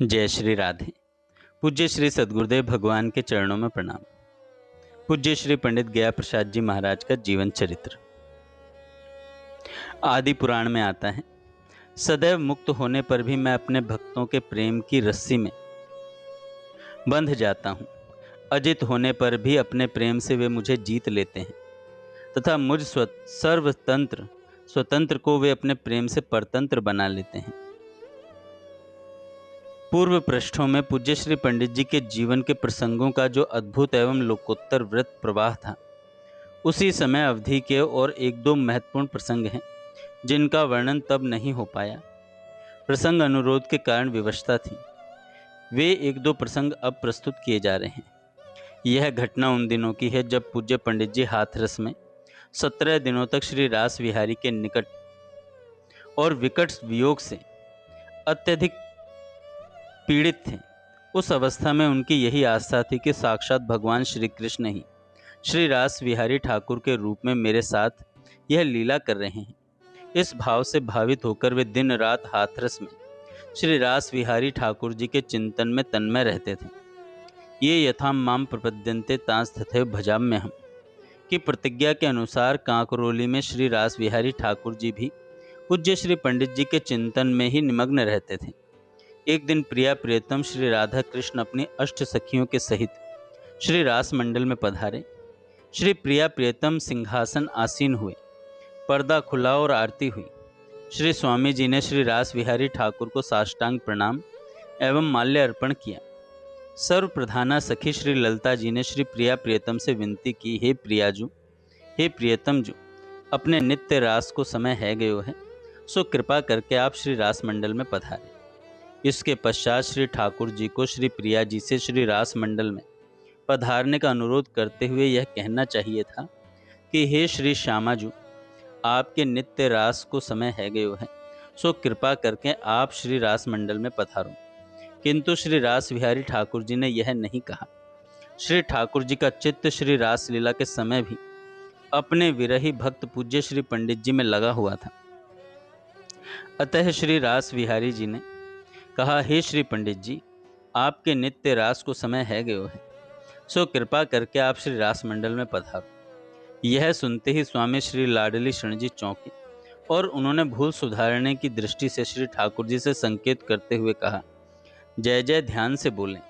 जय श्री राधे। पूज्य श्री सद्गुरुदेव भगवान के चरणों में प्रणाम। पूज्य श्री पंडित गया प्रसाद जी महाराज का जीवन चरित्र। आदि पुराण में आता है, सदैव मुक्त होने पर भी मैं अपने भक्तों के प्रेम की रस्सी में बंध जाता हूँ। अजित होने पर भी अपने प्रेम से वे मुझे जीत लेते हैं तथा मुझ स्वतंत्र को वे अपने प्रेम से परतंत्र बना लेते हैं। पूर्व पृष्ठों में पूज्य श्री पंडित जी के जीवन के प्रसंगों का जो अद्भुत एवं लोकोत्तर वृत्त प्रवाह था, उसी समय अवधि के और एक दो महत्वपूर्ण प्रसंग हैं जिनका वर्णन तब नहीं हो पाया। प्रसंग अनुरोध के कारण विवशता थी। वे एक दो प्रसंग अब प्रस्तुत किए जा रहे हैं। यह घटना उन दिनों की है जब पूज्य पंडित जी हाथरस में 17 दिनों तक श्री रास विहारी के निकट और विकट वियोग से अत्यधिक पीड़ित थे। उस अवस्था में उनकी यही आस्था थी कि साक्षात भगवान श्री कृष्ण ही श्री रास विहारी ठाकुर के रूप में मेरे साथ यह लीला कर रहे हैं। इस भाव से भावित होकर वे दिन रात हाथरस में श्री रास विहारी ठाकुर जी के चिंतन में तन्मय रहते थे। ये यथा माम प्रपद्यन्ते तांस तथैव भजाम्यहम् की प्रतिज्ञा के अनुसार कांकरोली में श्री रास विहारी ठाकुर जी भी पूज्य श्री पंडित जी के चिंतन में ही निमग्न रहते थे। एक दिन प्रिया प्रियतम श्री राधा कृष्ण अपनी अष्ट सखियों के सहित श्री रास मंडल में पधारे। श्री प्रिया प्रियतम सिंहासन आसीन हुए, पर्दा खुला और आरती हुई। श्री स्वामी जी ने श्री रास विहारी ठाकुर को साष्टांग प्रणाम एवं माल्य अर्पण किया। सर्व प्रधाना सखी श्री ललिता जी ने श्री प्रिया प्रियतम से विनती की, हे प्रियाजू, हे प्रियतम जू, अपने नित्य रास को समय है गयो है, सो कृपा करके आप श्री रास मंडल में पधारे। इसके पश्चात श्री ठाकुर जी को श्री प्रिया जी से श्री रास मंडल में पधारने का अनुरोध करते हुए यह कहना चाहिए था कि हे श्री श्यामाजू, आपके नित्य रास को समय है गयो है, सो कृपा करके आप श्री रास मंडल में पधारो। किंतु श्री रास विहारी ठाकुर जी ने यह नहीं कहा। श्री ठाकुर जी का चित्त श्री रास लीला के समय भी अपने विरही भक्त पूज्य श्री पंडित जी में लगा हुआ था। अतः श्री रास विहारी जी ने कहा, हे श्री पंडित जी, आपके नित्य रास को समय है गयो है, सो कृपा करके आप श्री रास मंडल में पधारो। यह सुनते ही स्वामी श्री लाडली शरण जी चौंके और उन्होंने भूल सुधारने की दृष्टि से श्री ठाकुर जी से संकेत करते हुए कहा, जय जय, ध्यान से बोलें।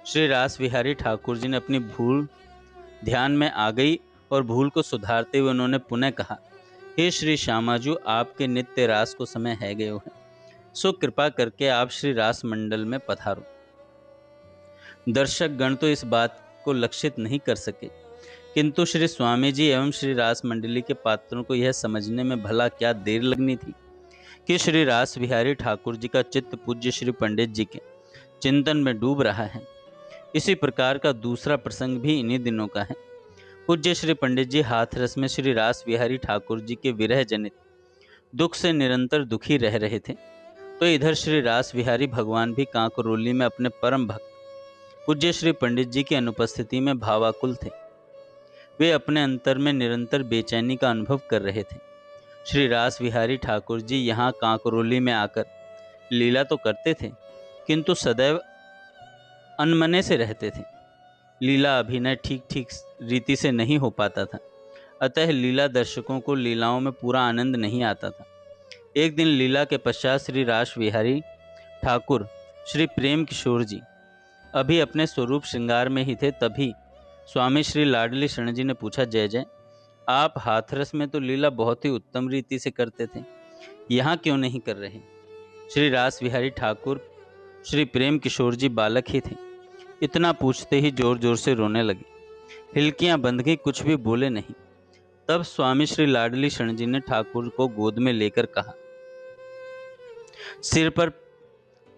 श्री रास विहारी ठाकुर जी ने अपनी भूल ध्यान में आ गई और भूल को सुधारते हुए उन्होंने पुनः कहा, हे श्री श्यामाजू, आपके नित्य रास को समय है गयो है, सो कृपा करके आप श्री रास मंडल में पधारो। दर्शक गण तो इस बात को लक्षित नहीं कर सके, किंतु श्री स्वामी जी एवं श्री रास मंडली के पात्रों को यह समझने में भला क्या देर लगनी थी कि श्री रास विहारी ठाकुर जी का चित्त पूज्य श्री पंडित जी के चिंतन में डूब रहा है। इसी प्रकार का दूसरा प्रसंग भी इन्हीं दिनों का है। पूज्य श्री पंडित जी हाथरस में श्री रास विहारी ठाकुर जी के विरह जनित दुख से निरंतर दुखी रह रहे थे, तो इधर श्री रास विहारी भगवान भी कांकरोली में अपने परम भक्त पूज्य श्री पंडित जी की अनुपस्थिति में भावाकुल थे। वे अपने अंतर में निरंतर बेचैनी का अनुभव कर रहे थे। श्री रास विहारी ठाकुर जी यहाँ कांकरोली में आकर लीला तो करते थे, किंतु सदैव अनमने से रहते थे। लीला अभिनय ठीक रीति से नहीं हो पाता था, अतः लीला दर्शकों को लीलाओं में पूरा आनंद नहीं आता था। एक दिन लीला के पश्चात श्री रास विहारी ठाकुर श्री प्रेम किशोर जी अभी अपने स्वरूप श्रृंगार में ही थे। तभी स्वामी श्री लाडली शरण जी ने पूछा, जय जय, आप हाथरस में तो लीला बहुत ही उत्तम रीति से करते थे, यहाँ क्यों नहीं कर रहे? श्री रास विहारी ठाकुर श्री प्रेम किशोर जी बालक ही थे। इतना पूछते ही जोर जोर से रोने लगे, हिलकियां बंध गई, कुछ भी बोले नहीं। तब स्वामी श्री लाडली शरण जी ने ठाकुर को गोद में लेकर कहा, सिर पर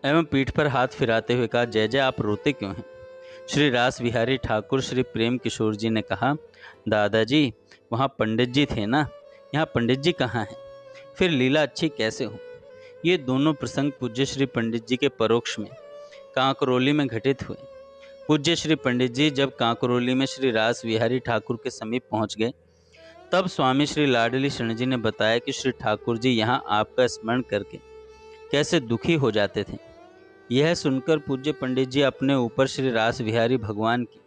एवं पीठ पर हाथ फिराते हुए कहा, जय जय, आप रोते क्यों हैं? श्री रास विहारी ठाकुर श्री प्रेम किशोर जी ने कहा, दादाजी, वहाँ पंडित जी थे ना, यहाँ पंडित जी कहाँ हैं? फिर लीला अच्छी कैसे हो? ये दोनों प्रसंग पूज्य श्री पंडित जी के परोक्ष में कांकरोली में घटित हुए। पूज्य श्री पंडित जी जब कांकरोली में श्री रास विहारी ठाकुर के समीप पहुंच गए, तब स्वामी श्री लाडली शरण जी ने बताया कि श्री ठाकुर जी यहाँ आपका स्मरण करके कैसे दुखी हो जाते थे। यह सुनकर पूज्य पंडित जी अपने ऊपर श्री रास बिहारी भगवान की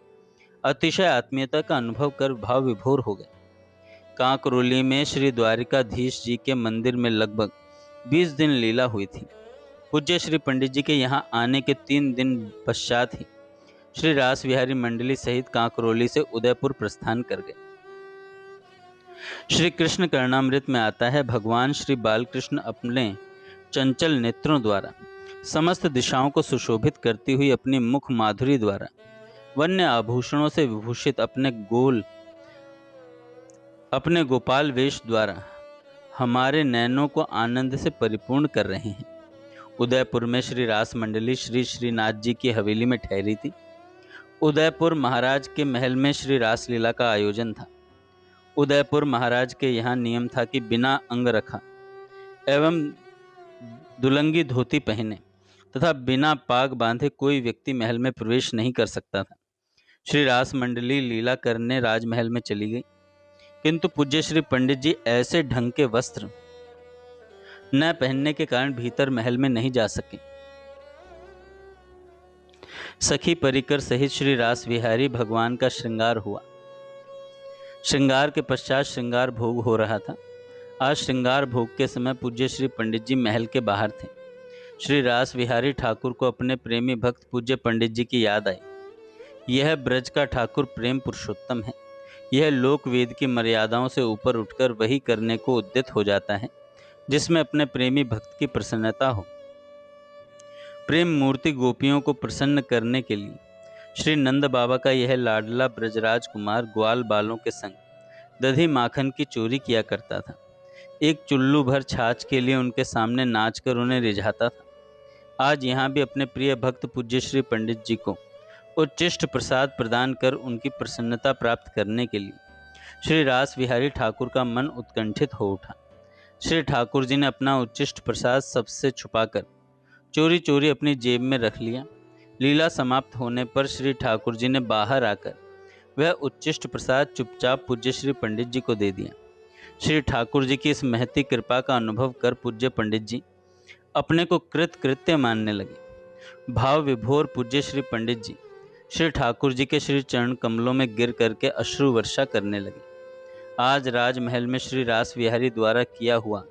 अतिशय आत्मीयता का अनुभव कर भाव विभोर हो गए। कांकरोली में श्री द्वारिकाधीश जी के मंदिर में लगभग 20 दिन लीला हुई थी। पूज्य श्री पंडित जी के यहाँ आने के 3 दिन पश्चात ही श्री रास बिहारी मंडली सहित कांकरोली से उदयपुर प्रस्थान कर गए। श्री कृष्ण कर्णामृत में आता है, भगवान श्री बालकृष्ण अपने चंचल नेत्रों द्वारा समस्त दिशाओं को सुशोभित करती हुई अपनी मुख माधुरी द्वारा वन्य आभूषणों से विभूषित अपने गोपाल वेश द्वारा हमारे नयनों को आनंद से परिपूर्ण कर रहे हैं। उदयपुर में श्री रास मंडली श्री श्रीनाथ जी की हवेली में ठहरी थी। उदयपुर महाराज के महल में श्री रास लीला का आयोजन था। उदयपुर महाराज के यहाँ नियम था कि बिना अंग रखा एवं दुलंगी धोती पहने तथा बिना पाग बांधे कोई व्यक्ति महल में प्रवेश नहीं कर सकता था। श्री रास मंडली लीला करने राजमहल में चली गई, किंतु पूज्य श्री पंडित जी ऐसे ढंग के वस्त्र न पहनने के कारण भीतर महल में नहीं जा सके। सखी परिकर सहित श्री रास बिहारी भगवान का श्रृंगार हुआ। श्रृंगार के पश्चात श्रृंगार भोग हो रहा था। आज श्रृंगार भोग के समय पूज्य श्री पंडित जी महल के बाहर थे। श्री रास बिहारी ठाकुर को अपने प्रेमी भक्त पूज्य पंडित जी की याद आई। यह ब्रज का ठाकुर प्रेम पुरुषोत्तम है। यह लोक वेद की मर्यादाओं से ऊपर उठकर वही करने को उद्यत हो जाता है जिसमें अपने प्रेमी भक्त की प्रसन्नता हो। प्रेम मूर्ति गोपियों को प्रसन्न करने के लिए श्री नंद बाबा का यह लाडला ब्रजराज कुमार ग्वाल बालों के संग दधी माखन की चोरी किया करता था। एक चुल्लू भर छाछ के लिए उनके सामने नाचकर उन्हें रिझाता था। आज यहाँ भी अपने प्रिय भक्त पूज्य श्री पंडित जी को उच्चिष्ट प्रसाद प्रदान कर उनकी प्रसन्नता प्राप्त करने के लिए श्री रास बिहारी ठाकुर का मन उत्कंठित हो उठा। श्री ठाकुर जी ने अपना उच्चिष्ट प्रसाद सबसे छुपाकर चोरी चोरी अपनी जेब में रख लिया। लीला समाप्त होने पर श्री ठाकुर जी ने बाहर आकर वह उच्चिष्ट प्रसाद चुपचाप पूज्य श्री पंडित जी को दे दिया। श्री ठाकुर जी की इस महती कृपा का अनुभव कर पूज्य पंडित जी अपने को कृत्य मानने लगे। भाव विभोर पूज्य श्री पंडित जी श्री ठाकुर जी के श्री चरण कमलों में गिर करके अश्रु वर्षा करने लगे। आज राजमहल में श्री रास बिहारी द्वारा किया हुआ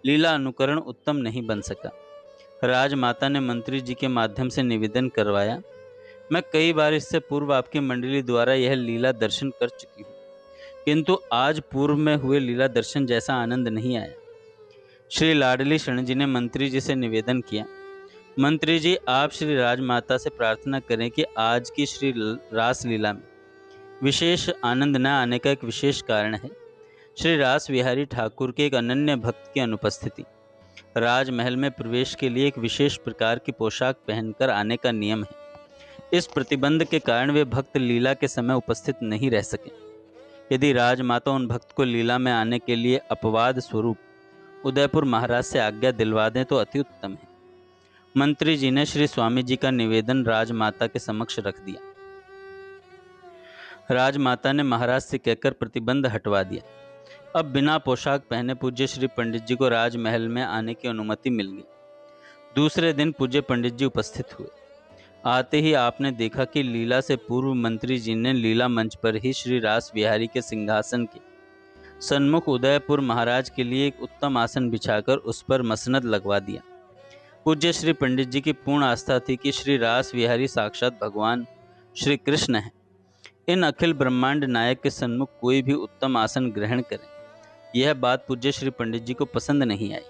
लीला अनुकरण उत्तम नहीं बन सका। राजमाता ने मंत्री जी के माध्यम से निवेदन करवाया, मैं कई बार इससे पूर्व आपकी मंडली द्वारा यह लीला दर्शन कर चुकी हूँ, किंतु आज पूर्व में हुए लीला दर्शन जैसा आनंद नहीं आया। श्री लाडली शरण जी ने मंत्री जी से निवेदन किया, मंत्री जी आप श्री राजमाता से प्रार्थना करें कि आज की श्री रास लीला में विशेष आनंद न आने का एक विशेष कारण है। श्री रास बिहारी ठाकुर के एक अनन्य भक्त की अनुपस्थिति। राजमहल में प्रवेश के लिए एक विशेष प्रकार की पोशाक पहनकर आने का नियम है। इस प्रतिबंध के कारण वे भक्त लीला के समय उपस्थित नहीं रह सके। यदि राजमाता उन भक्त को लीला में आने के लिए अपवाद स्वरूप उदयपुर महाराज से आज्ञा दिलवा दें तो अति उत्तम है। मंत्री जी ने श्री स्वामी जी का निवेदन राजमाता के समक्ष रख दिया। राजमाता ने महाराज से कहकर प्रतिबंध हटवा दिया। अब बिना पोशाक पहने पूज्य श्री पंडित जी को राजमहल में आने की अनुमति मिल गई। दूसरे दिन पूज्य पंडित जी उपस्थित हुए। आते ही आपने देखा कि लीला से पूर्व मंत्री जी ने लीला मंच पर ही श्री रास बिहारी के सिंहासन के सन्मुख उदयपुर महाराज के लिए एक उत्तम आसन बिछाकर उस पर मसनद लगवा दिया। पूज्य श्री पंडित जी की पूर्ण आस्था थी कि श्री रास बिहारी साक्षात भगवान श्री कृष्ण हैं। इन अखिल ब्रह्मांड नायक के सन्मुख कोई भी उत्तम आसन ग्रहण करे, यह बात पूज्य श्री पंडित जी को पसंद नहीं आई।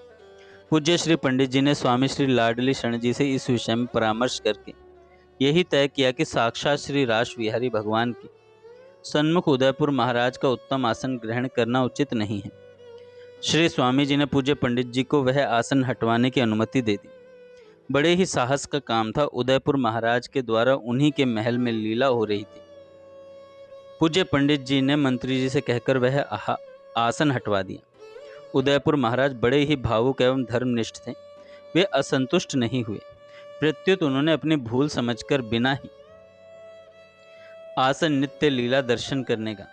पूज्य श्री पंडित जी ने स्वामी श्री लाडली शरण जी से इस विषय में परामर्श करके यही तय किया कि साक्षात श्री रास बिहारी भगवान के सन्मुख उदयपुर महाराज का उत्तम आसन ग्रहण करना उचित नहीं है। श्री स्वामी जी ने पूज्य पंडित जी को वह आसन हटवाने की अनुमति दे दी। बड़े ही साहस का काम था। उदयपुर महाराज के द्वारा उन्हीं के महल में लीला हो रही थी। पूज्य पंडित जी ने मंत्री जी से कहकर वह आसन हटवा दिया। उदयपुर महाराज बड़े ही भावुक एवं धर्मनिष्ठ थे। वे असंतुष्ट नहीं हुए, प्रत्युत उन्होंने अपनी भूल समझकर बिना ही आसन नित्य लीला दर्शन करने का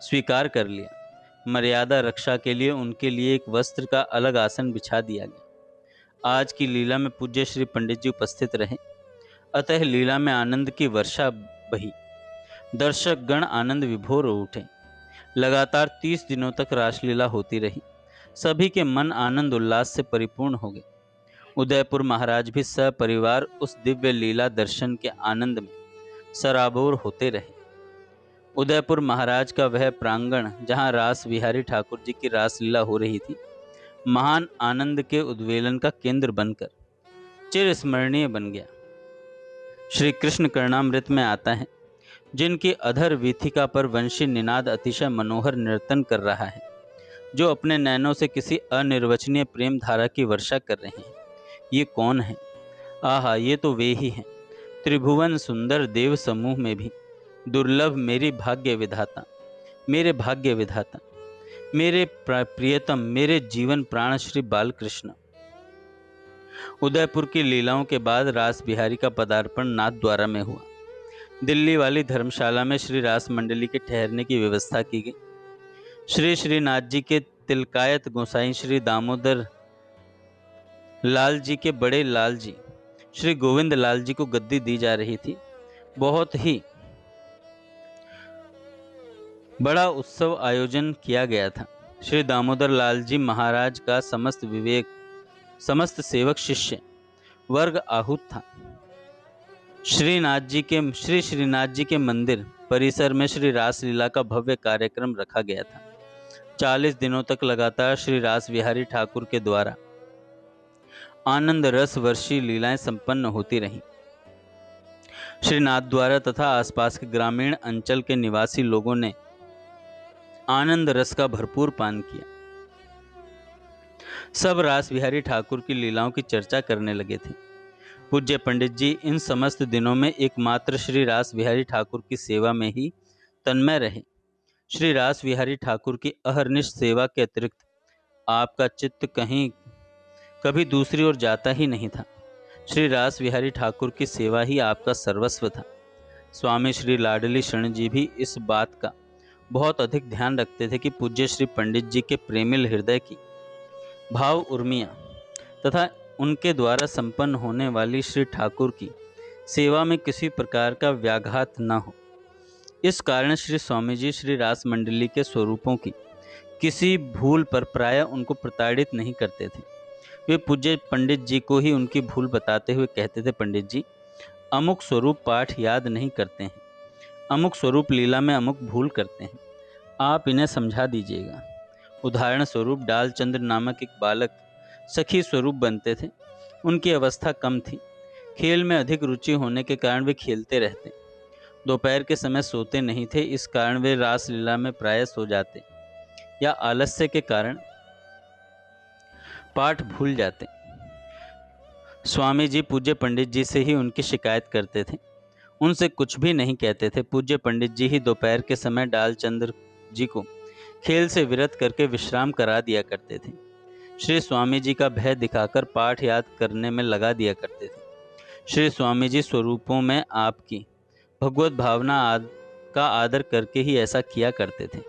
स्वीकार कर लिया। मर्यादा रक्षा के लिए उनके लिए एक वस्त्र का अलग आसन बिछा दिया गया। आज की लीला में पूज्य श्री पंडित जी उपस्थित रहे, अतः लीला में आनंद की वर्षा बही। दर्शक गण आनंद विभोर हो उठे। लगातार 30 दिनों तक रासलीला होती रही। सभी के मन आनंद उल्लास से परिपूर्ण हो गए। उदयपुर महाराज भी सपरिवार उस दिव्य लीला दर्शन के आनंद में सराबोर होते रहे। उदयपुर महाराज का वह प्रांगण जहाँ रास बिहारी ठाकुर जी की रासलीला हो रही थी, महान आनंद के उद्वेलन का केंद्र बनकर चिरस्मरणीय बन गया। श्री कृष्ण कर्णामृत में आता है, जिनकी अधर वीथिका पर वंशी निनाद अतिशय मनोहर नर्तन कर रहा है, जो अपने नैनों से किसी अनिर्वचनीय प्रेम धारा की वर्षा कर रहे हैं। ये कौन है? आहा, ये तो वे ही हैं, त्रिभुवन सुंदर देव समूह में भी दुर्लभ मेरी भाग्य विधाता, मेरे भाग्य विधाता, मेरे प्रियतम, मेरे जीवन प्राण श्री बालकृष्ण। उदयपुर की लीलाओं के बाद रास बिहारी का पदार्पण नाथद्वारा में हुआ। दिल्ली वाली धर्मशाला में श्री रास मंडली के ठहरने की व्यवस्था की गई। श्री श्रीनाथ जी के तिलकायत गोसाई श्री दामोदर लाल जी के बड़े लाल जी श्री गोविंद लाल जी को गद्दी दी जा रही थी। बहुत ही बड़ा उत्सव आयोजन किया गया था। श्री दामोदर लाल जी महाराज का समस्त सेवक शिष्य वर्ग आहूत था। श्री श्रीनाथ जी के मंदिर परिसर में श्री रासलीला का भव्य कार्यक्रम रखा गया था। 40 दिनों तक लगातार श्री रास बिहारी ठाकुर के द्वारा आनंद रस वर्षी लीलाएं संपन्न होती रहीं। श्री नाथ द्वारा तथा आसपास के ग्रामीण अंचल के निवासी लोगों ने आनंद रस का भरपूर पान किया। सब रास बिहारी ठाकुर की लीलाओं की चर्चा करने लगे थे। पूज्य पंडित जी इन समस्त दिनों में एकमात्र श्री रास बिहारी ठाकुर की सेवा में ही तन्मय रहे। श्री रास बिहारी ठाकुर की अहर्निश सेवा के अतिरिक्त आपका चित्त कभी दूसरी ओर जाता ही नहीं था। श्री रास बिहारी ठाकुर की सेवा ही आपका सर्वस्व था। स्वामी श्री लाडली शरण जी भी इस बात का बहुत अधिक ध्यान रखते थे कि पूज्य श्री पंडित जी के प्रेमिल हृदय की भाव उर्मियाँ तथा उनके द्वारा संपन्न होने वाली श्री ठाकुर की सेवा में किसी प्रकार का व्याघात न हो। इस कारण श्री स्वामी जी श्री रास मंडली के स्वरूपों की किसी भूल पर प्रायः उनको प्रताड़ित नहीं करते थे। वे पूज्य पंडित जी को ही उनकी भूल बताते हुए कहते थे, पंडित जी अमुक स्वरूप पाठ याद नहीं करते हैं, अमुक स्वरूप लीला में अमुक भूल करते हैं, आप इन्हें समझा दीजिएगा। उदाहरण स्वरूप डालचंद्र नामक एक बालक सखी स्वरूप बनते थे। उनकी अवस्था कम थी। खेल में अधिक रुचि होने के कारण वे खेलते रहते। दोपहर के समय सोते नहीं थे, इस कारण वे रास लीला में प्रायः सो जाते या आलस्य के कारण पाठ भूल जाते। स्वामी जी पूज्य पंडित जी से ही उनकी शिकायत करते थे, उनसे कुछ भी नहीं कहते थे। पूज्य पंडित जी ही दोपहर के समय डालचंद्र जी को खेल से विरत करके विश्राम करा दिया करते थे। श्री स्वामी जी का भय दिखाकर पाठ याद करने में लगा दिया करते थे। श्री स्वामी जी स्वरूपों में आपकी भगवत भावना का आदर करके ही ऐसा किया करते थे।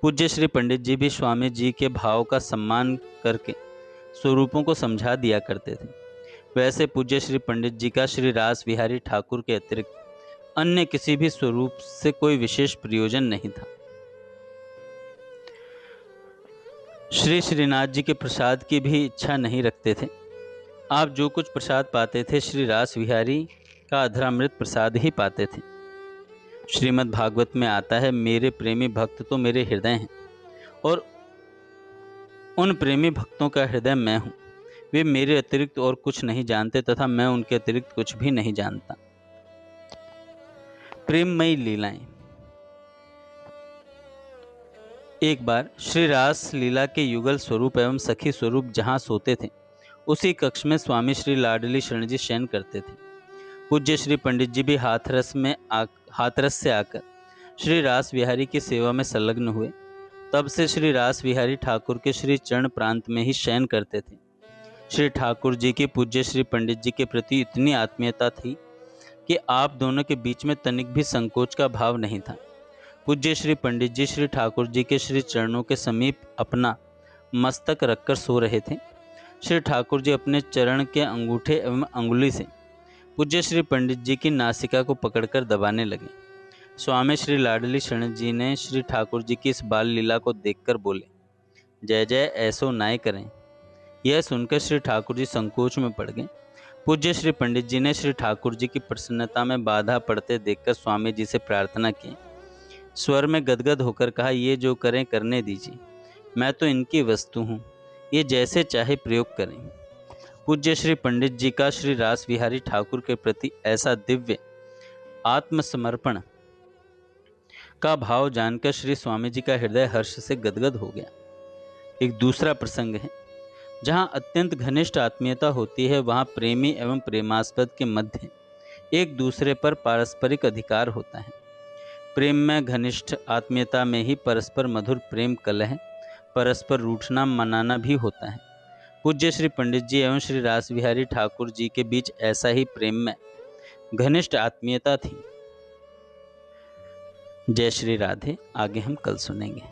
पूज्य श्री पंडित जी भी स्वामी जी के भाव का सम्मान करके स्वरूपों को समझा दिया करते थे। वैसे पूज्य श्री पंडित जी का श्री रास बिहारी ठाकुर के अतिरिक्त अन्य किसी भी स्वरूप से कोई विशेष प्रयोजन नहीं था। श्री श्रीनाथ जी के प्रसाद की भी इच्छा नहीं रखते थे। आप जो कुछ प्रसाद पाते थे श्री रास बिहारी का अधरामृत प्रसाद ही पाते थे। श्रीमद् भागवत में आता है, मेरे प्रेमी भक्त तो मेरे हृदय हैं और उन प्रेमी भक्तों का हृदय मैं हूँ। वे मेरे अतिरिक्त और कुछ नहीं जानते तथा मैं उनके अतिरिक्त कुछ भी नहीं जानता। प्रेममयी लीलाएं। एक बार श्री रास लीला के युगल स्वरूप एवं सखी स्वरूप जहाँ सोते थे, उसी कक्ष में स्वामी श्री लाडली शरण जी शयन करते थे। पूज्य श्री पंडित जी भी हाथरस से आकर श्री रास बिहारी की सेवा में संलग्न हुए। तब से श्री रास बिहारी ठाकुर के श्री चरण प्रांत में ही शयन करते थे। श्री ठाकुर जी की पूज्य श्री पंडित जी के प्रति इतनी आत्मीयता थी कि आप दोनों के बीच में तनिक भी संकोच का भाव नहीं था। पूज्य श्री पंडित जी श्री ठाकुर जी के श्री चरणों के समीप अपना मस्तक रखकर सो रहे थे। श्री ठाकुर जी अपने चरण के अंगूठे एवं अंगुली से पूज्य श्री पंडित जी की नासिका को पकड़कर दबाने लगे। स्वामी श्री लाडली शरण जी ने श्री ठाकुर जी की इस बाल लीला को देखकर बोले, जय जय, ऐसो नाय करें। यह सुनकर श्री ठाकुर जी संकोच में पड़ गए। पूज्य श्री पंडित जी ने श्री ठाकुर जी की प्रसन्नता में बाधा पड़ते देखकर स्वामी जी से प्रार्थना की। स्वर में गदगद होकर कहा, ये जो करें करने दीजिए, मैं तो इनकी वस्तु हूँ, ये जैसे चाहे प्रयोग करें। पूज्य श्री पंडित जी का श्री रास बिहारी ठाकुर के प्रति ऐसा दिव्य आत्मसमर्पण का भाव जानकर श्री स्वामी जी का हृदय हर्ष से गदगद हो गया। एक दूसरा प्रसंग है, जहाँ अत्यंत घनिष्ठ आत्मीयता होती है, वहाँ प्रेमी एवं प्रेमास्पद के मध्य एक दूसरे पर पारस्परिक अधिकार होता है। प्रेम में घनिष्ठ आत्मीयता में ही परस्पर मधुर प्रेम कलह, परस्पर रूठना मनाना भी होता है। पूज्य श्री पंडित जी एवं श्री रास बिहारी ठाकुर जी के बीच ऐसा ही प्रेम में घनिष्ठ आत्मीयता थी। जय श्री राधे। आगे हम कल सुनेंगे।